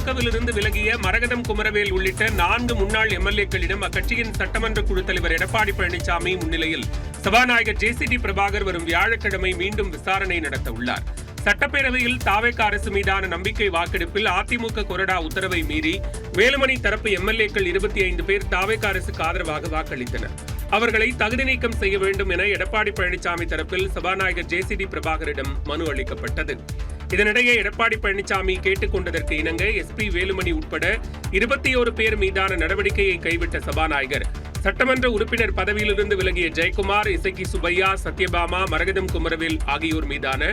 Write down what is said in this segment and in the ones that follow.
அதிமுகவிலிருந்து விலகிய மரகதம் குமரவேல் உள்ளிட்ட 4 முன்னாள் எம்எல்ஏக்களிடம் அக்கட்சியின் சட்டமன்ற குழு தலைவர் எடப்பாடி பழனிசாமி முன்னிலையில் சபாநாயகர் ஜே.சி.டி. பிரபாகர் வரும் வியாழக்கிழமை மீண்டும் விசாரணை நடத்த உள்ளார். சட்டப்பேரவையில் தாவேக அரசு மீதான நம்பிக்கை வாக்கெடுப்பில் அதிமுக கொறடா உத்தரவை மீறி வேலுமணி தரப்பு எம்எல்ஏக்கள் 25 பேர் தாவேக அரசுக்கு ஆதரவாக வாக்களித்தனர். அவர்களை தகுதி நீக்கம் செய்ய வேண்டும் என எடப்பாடி பழனிசாமி தரப்பில் சபாநாயகர் ஜே.சி.டி. பிரபாகரிடம் மனு அளிக்கப்பட்டது. இதனிடையே எடப்பாடி பழனிசாமி கேட்டுக் கொண்டதற்கு இணங்க எஸ்.பி. வேலுமணி உட்பட 21 பேர் மீதான நடவடிக்கையை கைவிட்ட சபாநாயகர் சட்டமன்ற உறுப்பினர் பதவியிலிருந்து விலகிய ஜெயக்குமார், இசக்கி சுப்பையா, சத்யபாமா, மரகதம் குமரவேல் ஆகியோர் மீதான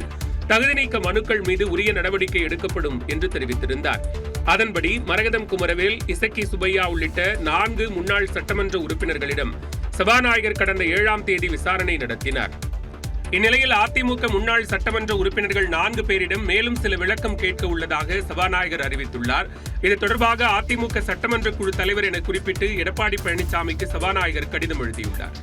தகுதி நீக்க மனுக்கள் மீது உரிய நடவடிக்கை எடுக்கப்படும் என்று தெரிவித்திருந்தார். அதன்படி மரகதம் குமரவேல், இசக்கி சுப்பையா உள்ளிட்ட 4 முன்னாள் சட்டமன்ற உறுப்பினர்களிடம் சபாநாயகர் கடந்த 7ஆம் தேதி விசாரணை நடத்தினார். இந்நிலையில் அதிமுக முன்னாள் சட்டமன்ற உறுப்பினர்கள் 4 பேரிடம் மேலும் சில விளக்கம் கேட்க உள்ளதாக சபாநாயகர் அறிவித்துள்ளார். இது தொடர்பாக அதிமுக சட்டமன்ற குழு தலைவர் என குறிப்பிட்டு எடப்பாடி பழனிசாமிக்கு சபாநாயகர் கடிதம் எழுதியுள்ளார்.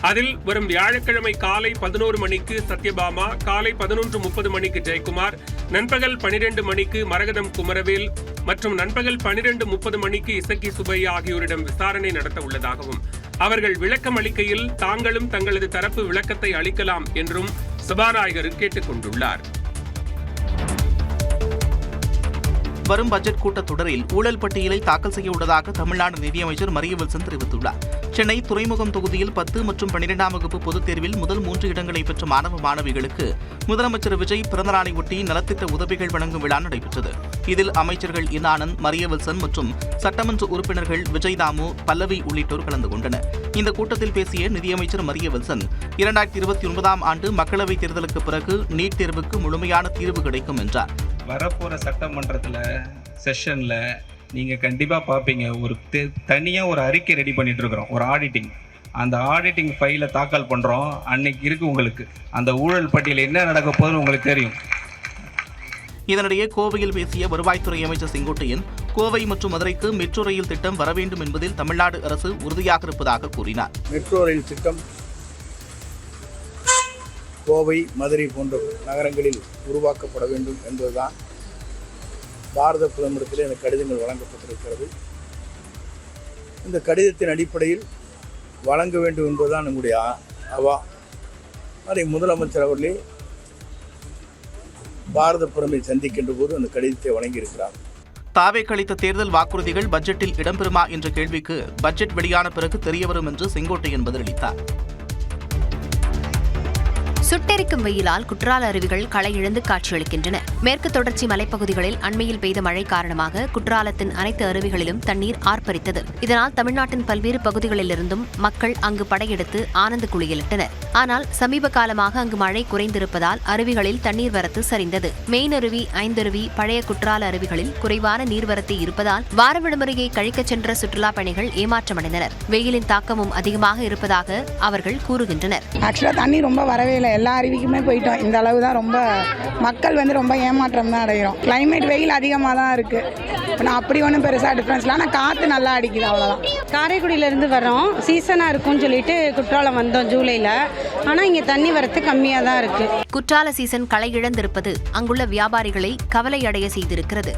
அதில் வரும் வியாழக்கிழமை காலை 11 மணிக்கு சத்யபாமா, காலை 11:30 மணிக்கு ஜெயக்குமார், நண்பகல் 12 மணிக்கு மரகதம் குமரவேல் மற்றும் நண்பகல் 12:30 மணிக்கு இசக்கி சுப்பையா ஆகியோரிடம் விசாரணை நடத்த உள்ளதாகவும், அவர்கள் விளக்கம் அளிக்கையில் தாங்களும் தங்களது தரப்பு விளக்கத்தை அளிக்கலாம் என்றும் சபாநாயகர் கேட்டுக் கொண்டுள்ளார். வரும் பட்ஜெட் கூட்டத்தொடரில் ஊழல் பட்டியலை தாக்கல் செய்ய உள்ளதாக தமிழ்நாடு நிதியமைச்சர் மரிய வில்சன் தெரிவித்துள்ளார். சென்னை துறைமுகம் தொகுதியில் 10 மற்றும் 12ஆம் வகுப்பு பொதுத் தேர்வில் முதல் 3 இடங்களை பெற்ற மாணவ மாணவிகளுக்கு முதலமைச்சர் விஜய் பிறந்தநாளை ஒட்டி நலத்திட்ட உதவிகள் வழங்கும் விழா நடைபெற்றது. இதில் அமைச்சர்கள் இனானந்த், மரிய வில்சன் மற்றும் சட்டமன்ற உறுப்பினர்கள் விஜய் தாமு, பல்லவி உள்ளிட்டோர் கலந்து கொண்டனர். இந்த கூட்டத்தில் பேசிய நிதியமைச்சர் மரிய வில்சன் 2029ஆம் ஆண்டு மக்களவைத் தேர்தலுக்கு பிறகு நீட் தேர்வுக்கு முழுமையான தீர்வு கிடைக்கும் என்றார். வரப்போற சட்டமன்றத்துல செஷன்ல நீங்க கண்டிப்பா பாப்பீங்க, ஒரு தனியா ஒரு அறிக்கை ரெடி பண்ணிட்டு இருக்கிறோம், ஒரு ஆடிட்டிங். அந்த ஆடிட்டிங் ஃபைலை தாக்கல் பண்றோம். அன்னைக்கு இருக்கு உங்களுக்கு அந்த ஊழல் பட்டியல் என்ன நடக்க போகுதுன்னு உங்களுக்கு தெரியும். இதனிடையே கோவையில் பேசிய வருவாய்த்துறை அமைச்சர் செங்கோட்டையன், கோவை மற்றும் மதுரைக்கு மெட்ரோ ரயில் திட்டம் வர வேண்டும் என்பதில் தமிழ்நாடு அரசு உறுதியாக இருப்பதாக கூறினார். மெட்ரோ ரயில் திட்டம் கோவை, மதுரை போன்ற நகரங்களில் உருவாக்கப்பட வேண்டும் என்பதுதான் பாரத பிரதமரிடத்திலே இந்த கடிதங்கள் வழங்கப்பட்டிருக்கிறது. இந்த கடிதத்தின் அடிப்படையில் வழங்க வேண்டும் என்பதுதான் நம்முடைய அவா. அதை முதலமைச்சர் அவர்களே பாரத பிரதமரை சந்திக்கின்ற போது அந்த கடிதத்தை வழங்கியிருக்கிறார். தாவேக அளித்த தேர்தல் வாக்குறுதிகள் பட்ஜெட்டில் இடம்பெறுமா என்ற கேள்விக்கு பட்ஜெட் வெளியான பிறகு தெரியவரும் என்று செங்கோட்டையன் பதிலளித்தார். சுட்டெரிக்கும் வெயிலால் குற்றால அருவிகள் களை இழந்து காட்சியளிக்கின்றன. மேற்கு தொடர்ச்சி மலைப்பகுதிகளில் அண்மையில் பெய்த மழை காரணமாக குற்றாலத்தின் அனைத்து அருவிகளிலும் தண்ணீர் ஆர்ப்பரித்தது. இதனால் தமிழ்நாட்டின் பல்வேறு பகுதிகளிலிருந்தும் மக்கள் அங்கு படையெடுத்து ஆனந்த குளியலிட்டனர். ஆனால் சமீப காலமாக அங்கு மழை குறைந்திருப்பதால் அருவிகளில் தண்ணீர் வரத்து சரிந்தது. மெயினருவி, ஐந்தருவி, பழைய குற்றால அருவிகளில் குறைவான நீர்வரத்து இருப்பதால் வார விடுமுறையை கழிக்கச் சென்ற சுற்றுலா பயணிகள் ஏமாற்றமடைந்தனர். வெயிலின் தாக்கமும் அதிகமாக இருப்பதாக அவர்கள் கூறுகின்றனர். எல்லா அருவிக்குமே போயிட்டோம். இந்த அளவு தான் ரொம்ப மக்கள் ரொம்ப ஏமாற்றம் தான் அடைகிறோம். கிளைமேட் வெயில் அதிகமாக தான் இருக்குது. நான் அப்படி ஒன்றும் பெருசாக டிஃப்ரென்ஸ் இல்லை. ஆனால் காற்று நல்லா அடிக்குது, அவ்வளோதான். காரைக்குடியிலேருந்து வரோம், சீசனாக இருக்கும்னு சொல்லிட்டு குற்றாலம் வந்தோம் ஜூலையில். ஆனால் இங்கே தண்ணி வரத்து கம்மியாக தான் இருக்குது. குற்றால சீசன் களை இழந்திருப்பது அங்குள்ள வியாபாரிகளை கவலையடைய செய்திருக்கிறது.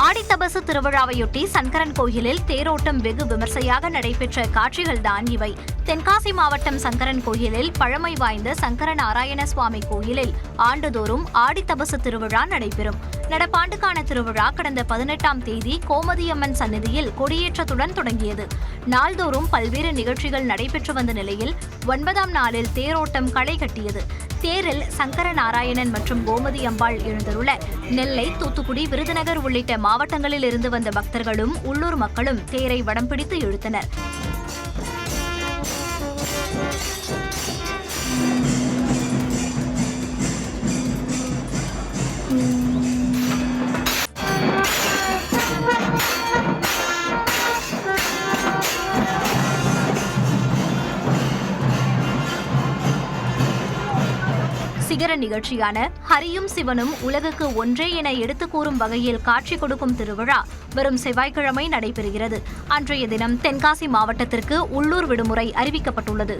ஆடித்தபசு திருவிழாவையொட்டி சங்கரன் கோயிலில் தேரோட்டம் வெகு விமர்சையாக நடைபெற்ற காட்சிகள்தான் இவை. தென்காசி மாவட்டம் சங்கரன் கோயிலில் பழமை வாய்ந்த சங்கர நாராயண சுவாமி கோயிலில் ஆண்டுதோறும் ஆடித்தபசு திருவிழா நடைபெறும். நடப்பாண்டுக்கான திருவிழா கடந்த 18ஆம் தேதி கோமதியம்மன் சன்னதியில் கொடியேற்றத்துடன் தொடங்கியது. நாள்தோறும் பல்வேறு நிகழ்ச்சிகள் நடைபெற்று வந்த நிலையில் 9ஆம் நாளில் தேரோட்டம் களை கட்டியது. தேரில் சங்கர நாராயணன் மற்றும் கோமதி அம்பாள் எழுந்தருள நெல்லை, தூத்துக்குடி, விருதுநகர் உள்ளிட்ட மாவட்டங்களில் இருந்து வந்த பக்தர்களும் உள்ளூர் மக்களும் தேரை வடம் பிடித்து இழுத்தனர். சிகர நிகழ்ச்சியான ஹரியும் சிவனும் உலகுக்கு ஒன்றே என எடுத்துக் கூறும் வகையில் காட்சி கொடுக்கும் திருவிழா வரும் செவ்வாய்க்கிழமை நடைபெறுகிறது. அன்றைய தினம் தென்காசி மாவட்டத்திற்கு உள்ளூர் விடுமுறை அறிவிக்கப்பட்டுள்ளது.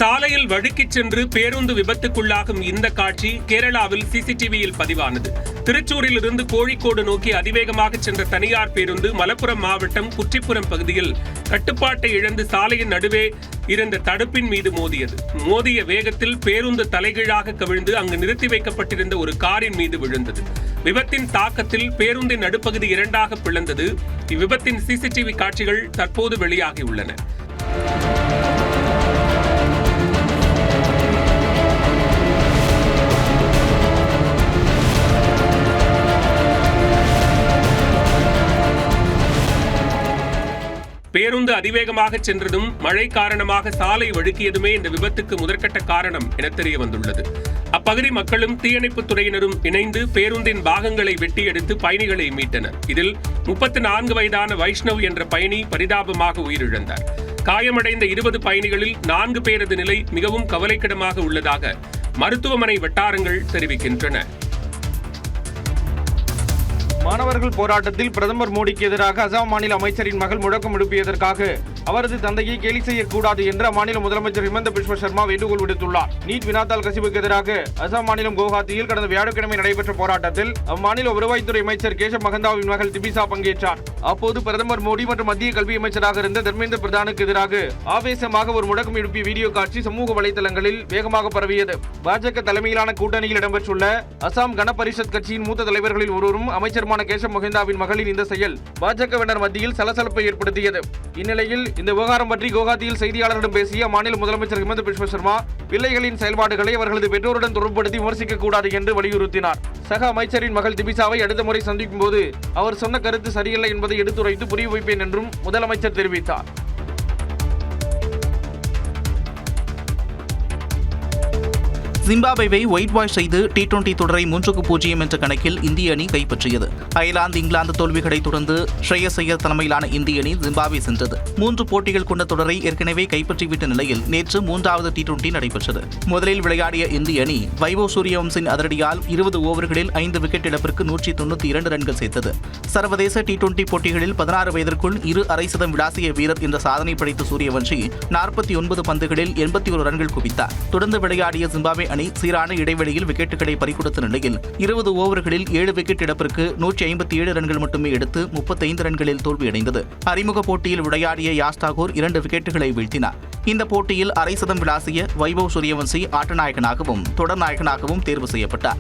சாலையில் வழுக்கிச் சென்று பேருந்து விபத்துக்குள்ளாகும் இந்த காட்சி கேரளாவில் சிசிடிவியில் பதிவானது. திருச்சூரில் இருந்து கோழிக்கோடு நோக்கி அதிவேகமாக சென்ற தனியார் பேருந்து மலப்புரம் மாவட்டம் குற்றிப்புறம் பகுதியில் கட்டுப்பாட்டை இழந்து சாலையின் நடுவே இருந்த தடுப்பின் மீது மோதியது. மோதிய வேகத்தில் பேருந்து தலைகீழாக கவிழ்ந்து அங்கு நிறுத்தி வைக்கப்பட்டிருந்த ஒரு காரின் மீது விழுந்தது. விபத்தின் தாக்கத்தில் பேருந்தின் நடுப்பகுதி இரண்டாக பிளந்தது. இவ்விபத்தின் சிசிடிவி காட்சிகள் தற்போது வெளியாகியுள்ளன. பேருந்து அதிவேகமாக சென்றதும் மழை காரணமாக சாலை வழுக்கியதுமே இந்த விபத்துக்கு முதற்கட்ட காரணம் என தெரிய வந்துள்ளது. அப்பகுதி மக்களும் தீயணைப்புத் துறையினரும் இணைந்து பேருந்தின் பாகங்களை வெட்டி எடுத்து பயணிகளை மீட்டனர். இதில் 34 வயதான வைஷ்ணவ் என்ற பயணி பரிதாபமாக உயிரிழந்தார். காயமடைந்த 20 பயணிகளில் 4 பேரது நிலை மிகவும் கவலைக்கிடமாக உள்ளதாக மருத்துவமனை வட்டாரங்கள் தெரிவிக்கின்றன. மாணவர்கள் போராட்டத்தில் பிரதமர் மோடிக்கு எதிராக அசாம் மாநில அமைச்சரின் மகள் முழக்கம் எழுப்பியதற்காக அவரது தந்தையை கேலி செய்யக்கூடாது என்று அம்மாநில முதலமைச்சர் ஹிமந்த பிஸ்வ சர்மா வேண்டுகோள் விடுத்துள்ளார். நீட் வினாத்தாள் கசிவுக்கு எதிராக அசாம் மாநிலம் குவஹாத்தியில் கடந்த வியாழக்கிழமை நடைபெற்ற போராட்டத்தில் அம்மாநில வருவாய்த்துறை அமைச்சர் கேசப் மகந்தாவின் மகள் திபிசா பங்கேற்றார். அப்போது பிரதமர் மோடி மற்றும் மத்திய கல்வி அமைச்சராக இருந்த தர்மேந்திர பிரதானுக்கு எதிராக ஆவேசமாக ஒரு முழக்கம் எழுப்பிய வீடியோ காட்சி சமூக வலைதளங்களில் வேகமாக பரவியது. பாஜக தலைமையிலான கூட்டணியில் இடம்பெற்றுள்ள அசாம் கன பரிஷத் கட்சியின் மூத்த தலைவர்களில் ஒருவரும் அமைச்சருமான கேசப் மகிந்தாவின் மகளின் இந்த செயல் பாஜகவினர் மத்தியில் சலசலப்பை ஏற்படுத்தியது. இந்நிலையில் இந்த விவகாரம் பற்றி குவஹாத்தியில் செய்தியாளர்களிடம் பேசிய மாநில முதலமைச்சர் ஹிமந்த பிஸ்வ சர்மா பிள்ளைகளின் செயல்பாடுகளை அவர்களது பெற்றோருடன் தொடர்புபடுத்தி விமர்சிக்க கூடாது என்று வலியுறுத்தினார். சக அமைச்சரின் மகள் திபிசாவை அடுத்த முறை சந்திக்கும் போது அவர் சொன்ன கருத்து சரியில்லை என்பதை எடுத்துரைத்து புரிய வைப்பேன் என்றும் முதலமைச்சர் தெரிவித்தார். ஜிம்பாப்வேவை ஒயிட் வாஷ் செய்து T20 தொடரை 3-0 என்ற கணக்கில் இந்திய அணி கைப்பற்றியது. அயர்லாந்து இங்கிலாந்து தோல்விகளை தொடர்ந்து ஸ்ரேயஸ் ஐயர் தலைமையிலான இந்திய அணி ஜிம்பாப்வே சென்றது. 3 போட்டிகள் கொண்ட தொடரை ஏற்கனவே கைப்பற்றிவிட்ட நிலையில் நேற்று 3வது T20 நடைபெற்றது. முதலில் விளையாடிய இந்திய அணி வைபவ் சூரியவம்சின் அதிரடியால் 20 ஓவர்களில் 5 விக்கெட் இழப்பிற்கு 192 ரன்கள் சேர்த்தது. சர்வதேச T20 போட்டிகளில் 16 வயதிற்குள் 2 அரை சதம் விளாசிய வீரர் என்ற சாதனை படைத்த சூரியவன்ஷி 49 பந்துகளில் 81 ரன்கள் குவித்தார். தொடர்ந்து விளையாடிய ஜிம்பாப்வே அணி சீரான இடைவெளியில் விக்கெட்டுகளை பறிகொடுத்த நிலையில் 20 ஓவர்களில் 7 விக்கெட் இழப்பிற்கு 157 ரன்கள் மட்டுமே எடுத்து 35 ரன்களில் தோல்வியடைந்தது. அறிமுக போட்டியில் விளையாடிய யாஷ் தாக்கூர் 2 விக்கெட்டுகளை வீழ்த்தினார். இந்த போட்டியில் அரை சதம் விளாசிய வைபவ் சூரியவன்ஷி ஆட்ட நாயகனாகவும் தொடர் நாயகனாகவும் தேர்வு செய்யப்பட்டார்.